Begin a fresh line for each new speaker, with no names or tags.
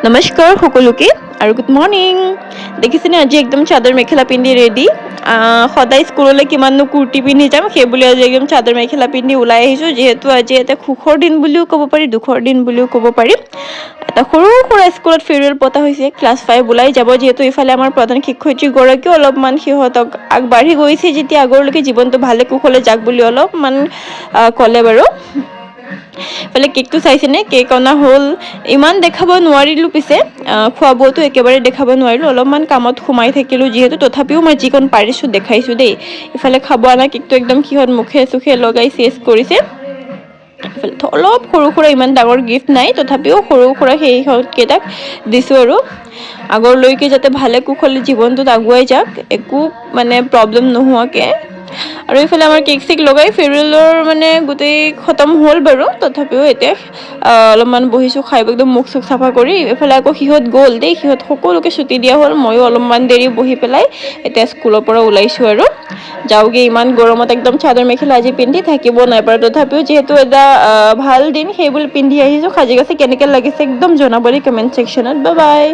নমস্কাৰ সকলোকে আৰু গুড মৰ্নিং। দেখিছেনে আজি একদম চাদৰ মেখেলা পিন্ধি ৰেডি। সদায় স্কুললৈ কিমাননো কুৰ্তি পিন্ধি যাম, সেইবুলি আজি একদম চাদৰ মেখেলা পিন্ধি ওলাই আহিছোঁ। যিহেতু আজি এটা সুখৰ দিন বুলিও ক'ব পাৰি, দুখৰ দিন বুলিও ক'ব পাৰি। এটা সৰু সুৰা স্কুলত ফেয়াৰৱেল পতা হৈছে, ক্লাছ 5 ওলাই যাব। যিহেতু ইফালে আমাৰ প্ৰধান শিক্ষয়িত্ৰীগৰাকীও অলপমান সিহঁতক আগবাঢ়ি গৈছে, যেতিয়া আগৰলৈকে জীৱনটো ভালে কুশলে যাক বুলি অলপমান ক'লে বাৰু। ইফালে কেকটো চাইছেনে, কেক অনা হ'ল। ইমান দেখাব নোৱাৰিলোঁ, পিছে খোৱা বোৱাটো একেবাৰে দেখাব নোৱাৰিলোঁ, অলপমান কামত সোমাই থাকিলোঁ যিহেতু। তথাপিও মই যিকণ পাৰিছোঁ দেখাইছোঁ দেই। ইফালে খাব অনা কেকটো একদম সিহঁত মুখে চুখে লগাই চেচ কৰিছে। অলপ সৰু সুৰা, ইমান ডাঙৰ গিফ্ট নাই, তথাপিও সৰু সুৰা সেই কেইটাক দিছোঁ আৰু আগৰলৈকে যাতে ভালে কুশলে জীৱনটোত আগুৱাই যাওক, একো মানে প্ৰব্লেম নোহোৱাকৈ। আৰু এইফালে আমাৰ কেক চেক লগাই ফেয়াৰৱেলৰ মানে গোটেই খতম হ'ল বাৰু। তথাপিও এতিয়া অলপমান বহিছোঁ, খাই একদম মুখ চুখ চাফা কৰি। এইফালে আকৌ সিহঁত গ'ল দেই, সিহঁত সকলোকে ছুটি দিয়া হ'ল। ময়ো অলপমান দেৰি বহি পেলাই এতিয়া স্কুলৰ পৰা ওলাইছোঁ আৰু যাওঁগৈ। ইমান গৰমত একদম চাদৰ মেখেলা আজি পিন্ধি থাকিব নাই পৰা। তথাপিও যিহেতু এটা ভাল দিন, সেইবুলি পিন্ধি আহিছোঁ। সাজি কাচি কেনেকৈ লাগিছে একদম জনাব দেই কমেণ্ট ছেকশ্যনত। Bye bye.